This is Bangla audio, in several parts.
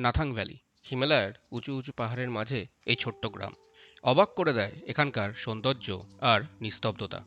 নাথাং ভ্যালি, হিমালয়ের উঁচু উঁচু পাহাড়ের মাঝে এই ছোট্ট গ্রাম অবাক করে দেয় এখানকার সৌন্দর্য আর নিস্তব্ধতা।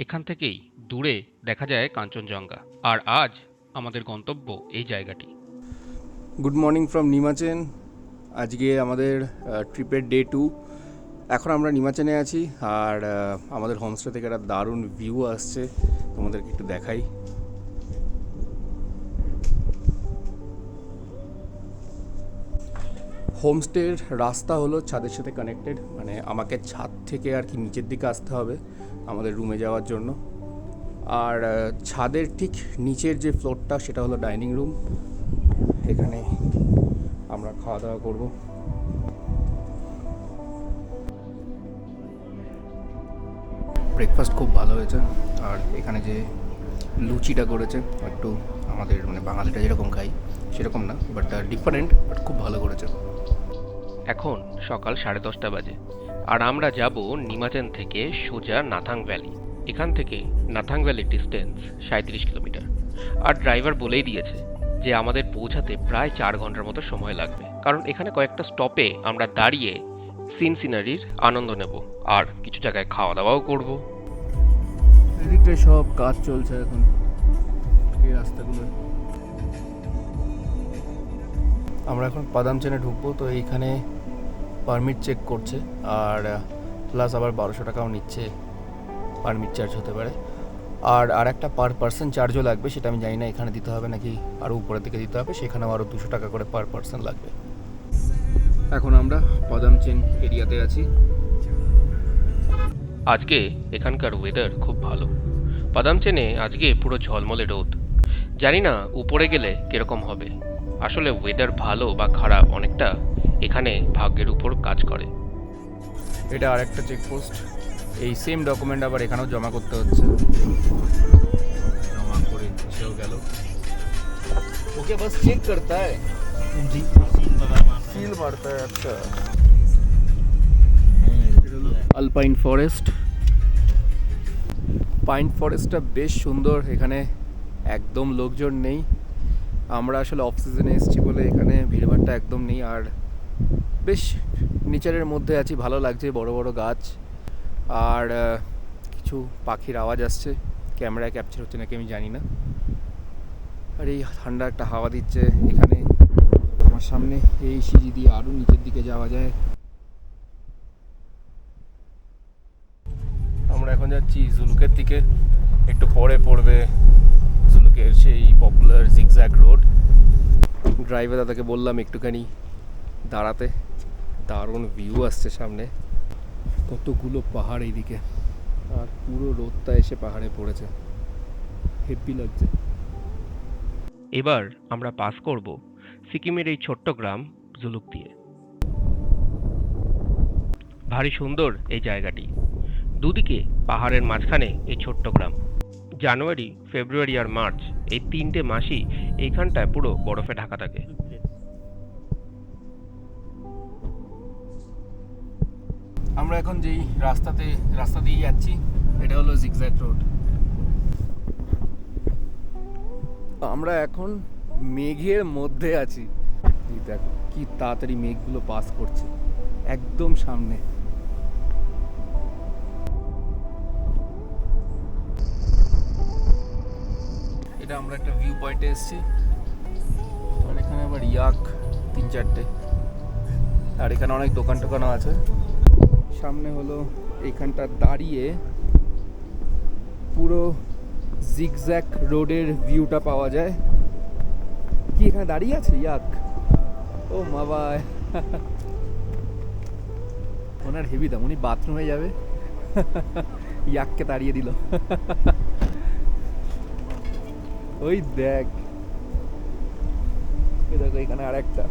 এখান থেকেই দূরে দেখা যায় কাঞ্চনজঙ্ঘা। আর আজ আমাদের গন্তব্য এই জায়গাটি। গুড মর্নিং ফ্রম নিমাচেন। আজকে আমাদের ট্রিপের ডে 2। এখন আমরা নিমাচেনে আছি আর আমাদের হোমস্টে থেকে একটা দারুণ ভিউ আসছে, তোমাদেরকে একটু দেখাই। হোমস্টের রাস্তা হলো ছাদের সাথে কানেক্টেড, মানে আমাকে ছাদ থেকে আর কি নিচের দিকে আসতে হবে আমাদের রুমে যাওয়ার জন্য। আর ছাদের ঠিক নিচের যে ফ্লোরটা সেটা হলো ডাইনিং রুম। এখানে আমরা খাওয়া দাওয়া করবো। ব্রেকফাস্ট খুব ভালো হয়েছে। আর এখানে যে লুচিটা করেছে একটু আমাদের মানে বাঙালিটা যেরকম খাই সেরকম না, বাট ডিফারেন্ট, বাট খুব ভালো করেছে। এখন সকাল 10:30 বাজে আর আমরা যাব নিমাচেন থেকে সোজা নাথাং ভ্যালি। এখান থেকে নাথাং ভ্যালির ডিস্টেন্স 37 কিলোমিটার। আর ড্রাইভার বলেই দিয়েছে যে আমাদের পৌঁছাতে প্রায় 4 ঘন্টার মতো সময় লাগবে, কারণ এখানে কয়েকটা স্টপে আমরা দাঁড়িয়ে সিনারির আনন্দ নেব আর কিছু জায়গায় খাওয়া দাওয়াও করব। এদিকটায় সব কাজ চলছে এখন এই রাস্তাগুলো। আমরা এখন পাদামচেনে ঢুকবো, তো এইখানে পারমিট চেক করছে আর প্লাস আবার 1200 টাকাও নিচ্ছে, পারমিট চার্জ হতে পারে। আর একটা পার পার্সন চার্জও লাগবে, সেটা আমি জানি না এখানে দিতে হবে নাকি আরও উপরের দিকে দিতে হবে, সেখানেও আরও 200 টাকা করে পার পার্সন লাগবে। এখন আমরা পাদামচেন এরিয়াতে আছি। আজকে এখানকার ওয়েদার খুব ভালো। পাদামচেনে আজকে পুরো ঝলমলে রোদ। জানি না উপরে গেলে কিরকম হবে। আসলে ওয়েদার ভালো বা খারাপ অনেকটা এখানে ভাগ্যের উপর কাজ করে। এটা আরেকটা চেকপোস্ট, এই সেম ডকুমেন্ট আবার এখানেও জমা করতে হচ্ছে। জমা করে দিচ্ছেও গেল। ওকে বাস চেক করতা है जी, सील मारता है। अच्छा, আলপাইন ফরেস্ট। পাইন ফরেস্টটা বেশ সুন্দর, এখানে একদম লোকজন নেই। আমরা আসলে অফ সিজনে এসেছি বলে এখানে ভিড়ভাড়টা একদম নেই। আর বেশ নেচারের মধ্যে আছি, ভালো লাগছে, বড় বড় গাছ আর কিছু পাখির আওয়াজ আসছে। ক্যামেরায় ক্যাপচার হচ্ছে নাকি আমি জানি না। আর এই ঠান্ডা একটা হাওয়া দিচ্ছে এখানে। আমার সামনে এই সিঁড়ি দিয়ে আরও নিচের দিকে যাওয়া যায়। আমরা এখন যাচ্ছি জুলুকের দিকে, একটু পরে পড়বে জুলুকের সেই পপুলার জিগজ্যাগ রোড। ড্রাইভার দাদাকে বললাম একটুখানি দাঁড়াতে, দারুণ ভিউ আসছে সামনে, কতগুলো পাহাড় এইদিকে আর পুরো রোদটা এসে পাহাড়ে পড়েছে, হেভি লাগছে। এবার আমরা পাস করব সিকিমের এই ছোট্ট গ্রাম জুলুক দিয়ে। ভারী সুন্দর এই জায়গাটি, দুদিকে পাহাড়ের মাঝখানে এই ছোট্ট গ্রাম। জানুয়ারি, ফেব্রুয়ারি আর মার্চ এই 3টে মাসই এইখানটায় পুরো বরফে ঢাকা থাকে। আমরা এখন যেই রাস্তা দিয়ে যাচ্ছি এটা হলো জিগজ্যাগ রোড। আমরা এখন মেঘের মধ্যে আছি। দেখো কি তাড়াতাড়ি মেঘগুলো পাস করছে একদম সামনে। এটা আমরা একটা ভিউ পয়েন্টে এসেছি, আর এখানে আবার ইয়াক 3-4টে, আর এখানে অনেক দোকান টোকানও আছে। সামনে হলো এইখানটা দাঁড়িয়ে পুরো জিগজ্যাগ রোডের ভিউটা পাওয়া যায়। কি এখানে দাঁড়িয়ে আছে ইয়াক? ও বাবা, ওনার হেভি দাম, উনি বাথরুমে যাবে, ইয়াককে তাড়িয়ে দিল। ওই দেখ, এই দেখো এখানে আর একটা।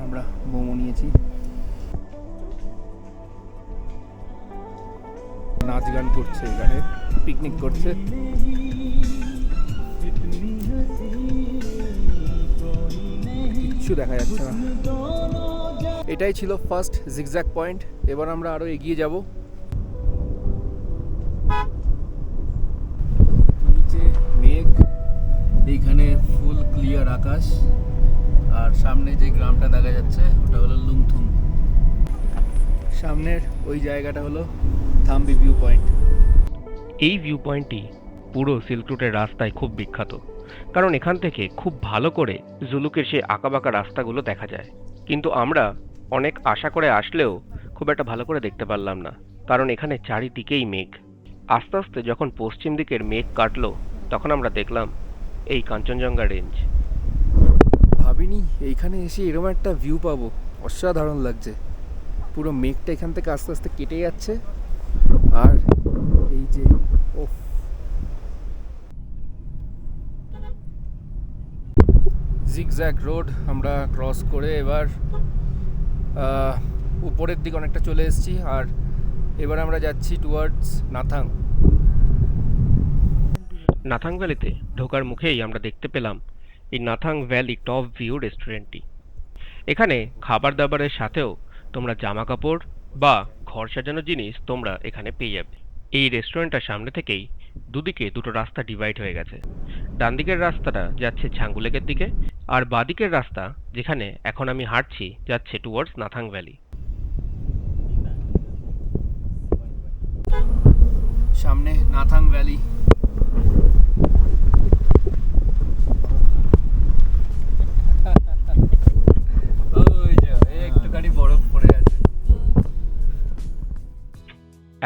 আমরা মোমো নিয়েছি, নাচ গান করছে এখানে, পিকনিক করছে। কিচ্ছু দেখা যাচ্ছে না। এটাই ছিল ফার্স্ট জিগজ্যাগ পয়েন্ট। এবার আমরা আরো এগিয়ে যাব। নিচে মেঘ, এইখানে ফুল ক্লিয়ার আকাশ, আর সামনে যে গ্রামটা দেখা যাচ্ছে ওটা হলো লুংথুং। সামনের ওই জায়গাটা হলো থাম্বি ভিউ পয়েন্ট। এই ভিউ পয়েন্টটি পুরো সিল্ক রুটের রাস্তায় খুব বিখ্যাত, কারণ এখান থেকে খুব ভালো করে জুলুকের সেই আঁকাবাঁকা রাস্তাগুলো দেখা যায়। কিন্তু আমরা অনেক আশা করে আসলেও খুব একটা ভালো করে দেখতে পারলাম না, কারণ এখানে চারিদিকেই মেঘ। আস্তে আস্তে যখন পশ্চিম দিকের মেঘ কাটলো, তখন আমরা দেখলাম এই কাঞ্চনজঙ্ঘা রেঞ্জ। ভাবিনি এইখানে এসে এরকম একটা ভিউ পাবো, অসাধারণ লাগছে। পুরো মেঘটা এখান থেকে আস্তে আস্তে কেটে যাচ্ছে, আর এই যে ওফ, জিগজ্যাগ রোড আমরা ক্রস করে এবার উপরের দিকে অনেকটা চলে এসেছি। আর এবার আমরা যাচ্ছি টুয়ার্ডস নাথাং। নাথাং ভ্যালিতে ঢোকার মুখেই আমরা দেখতে পেলাম এই নাথাং ভ্যালি টপ ভিউ রেস্টুরেন্টটি। এখানে খাবার দাবারের সাথেও তোমরা জামা কাপড় বা ঘর সাজানোর জিনিস তোমরা এখানে পেয়ে যাবে। এই রেস্টুরেন্টটার সামনে থেকেই দুদিকে দুটো রাস্তা ডিভাইড হয়ে গেছে। ডান দিকের রাস্তাটা যাচ্ছে ছাঙ্গু লেকের দিকে, আর বাঁদিকের রাস্তা যেখানে এখন আমি হাঁটছি যাচ্ছে টুয়ার্ডস নাথাং ভ্যালি। সামনে নাথাং ভ্যালি। ওই যে একটুখানি বরফ পড়ে আছে।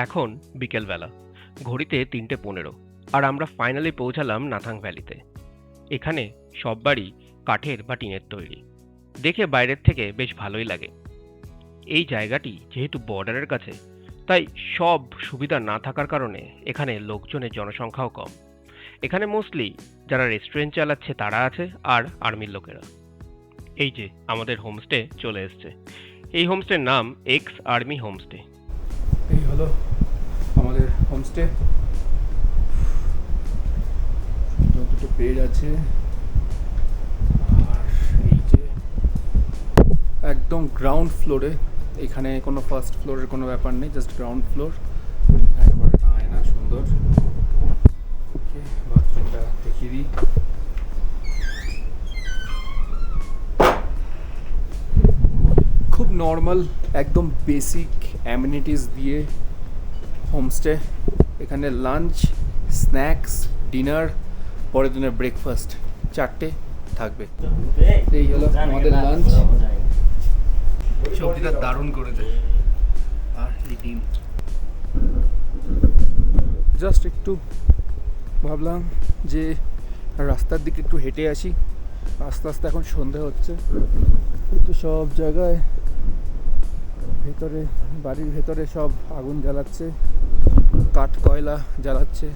এখন বিকেলবেলা, ঘড়িতে 3:15, আর আমরা ফাইনালি পৌঁছালাম নাথাং ভ্যালিতে। এখানে সব বাড়ি কাঠের বা টিনের তৈরি, দেখে বাইরের থেকে বেশ ভালোই লাগে। এই জায়গাটি যেহেতু বর্ডারের কাছে, তাই সব সুবিধা না থাকার কারণে এখানে লোকজনের জনসংখ্যাও কম। এখানে মোস্টলি যারা রেস্টুরেন্ট চালাচ্ছে তারা আছে, আর আর্মির লোকেরা। এই যে আমাদের হোমস্টে চলে এসছে। এই হোমস্টের নাম এক্স আর্মি হোমস্টে। এই হলো আমাদের হোমস্টে। দুটো বেড আছে, আর এই যে একদম গ্রাউন্ড ফ্লোরে। এখানে কোনো ফার্স্ট ফ্লোরের কোনো ব্যাপার নেই, জাস্ট গ্রাউন্ড ফ্লোর। একেবারে আয়না সুন্দর। ওকে, বাথরুমটা দেখিয়ে দিই। খুব নর্মাল, একদম বেসিক অ্যামিনিটিস দিয়ে হোমস্টে। এখানে লাঞ্চ, স্ন্যাক্স, ডিনার, পরের দিনের ব্রেকফাস্ট 4টে থাকবে। এই হলো আমাদের লাঞ্চ। সবজিটা দারুণ করেছে, আর এই ডিম। জাস্ট একটু ভাবলাম যে রাস্তার দিকে একটু হেঁটে আসি। আস্তে আস্তে এখন সন্ধে হচ্ছে, কিন্তু সব জায়গায় ভেতরে, বাড়ির ভেতরে সব আগুন জ্বালাচ্ছে, কাঠ কয়লা জ্বালাচ্ছে।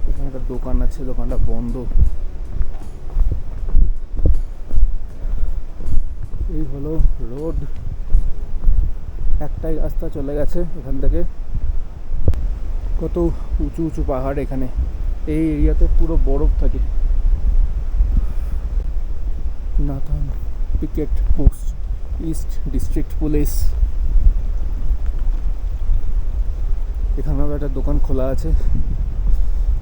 এখানে একটা দোকান আছে, দোকানটা বন্ধ। এই হলো রোড, একটাই রাস্তা চলে গেছে এখান থেকে। কত উঁচু উঁচু পাহাড় এখানে। এই এরিয়াতে পুরো বরফ থাকে। Nathang picket post, east district police. এখানেও একটা দোকান খোলা আছে।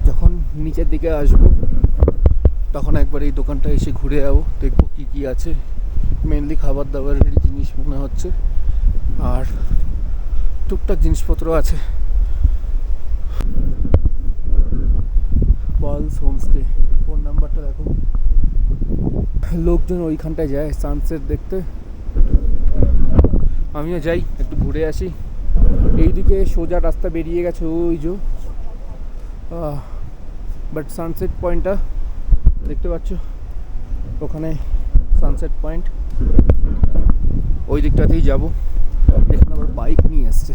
যখন নিচের দিকে আসবো তখন একবার এই দোকানটা এসে ঘুরে যাবো, দেখবো কি কি আছে। মেনলি খাবার দাবারের জিনিস মনে হচ্ছে, আর টুকটাক জিনিসপত্র আছে। পলস হোমস্টে, ফোন নাম্বারটা দেখো। লোকজন ওইখানটায় যায় সানসেট দেখতে। আমিও যাই, একটু ঘুরে আসি। এইদিকে সোজা রাস্তা বেরিয়ে গেছে ওই যে, বাট সানসেট পয়েন্টটা দেখতে পাচ্ছ, ওখানে সানসেট পয়েন্ট, ওই দিকটাতেই যাব। এখানে আবার বাইক নিয়ে আসছে।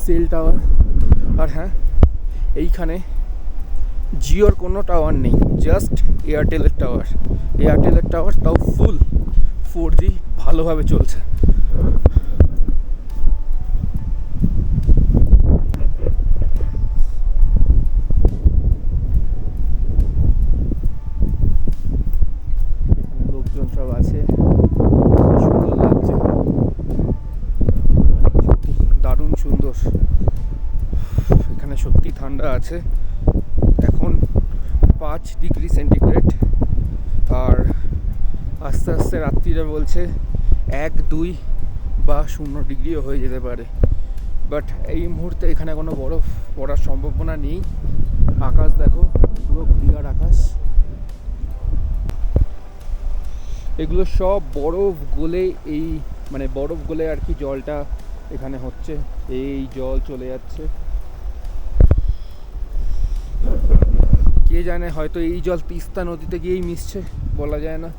Cell tower. আর হ্যাঁ, এইখানে জিওর কোনো টাওয়ার নেই, জাস্ট এয়ারটেলের টাওয়ার। এয়ারটেলের টাওয়ার, তাও ফুল 4G ভালোভাবে চলছে। এখানে লোকজন সব আছে, সুন্দর লাগছে, সত্যি দারুণ সুন্দর। এখানে সত্যি বলছে এখন 5 ডিগ্রি সেন্টিগ্রেড, আর আস্তে আস্তে রাত্রিরা বলছে 1, 2 বা 0 ডিগ্রিও হয়ে যেতে পারে। বাট এই মুহূর্তে এখানে কোনো বরফ পড়ার সম্ভাবনা নেই। আকাশ দেখো, পুরো ক্লিয়ার আকাশ। এগুলো সব বরফ গলে, এই মানে বরফ গলে আর কি জলটা এখানে হচ্ছে, এই জল চলে যাচ্ছে। কে জানে, হয়তো এই জল তিস্তা নদীতে গিয়েই মিশছে, বলা যায় না।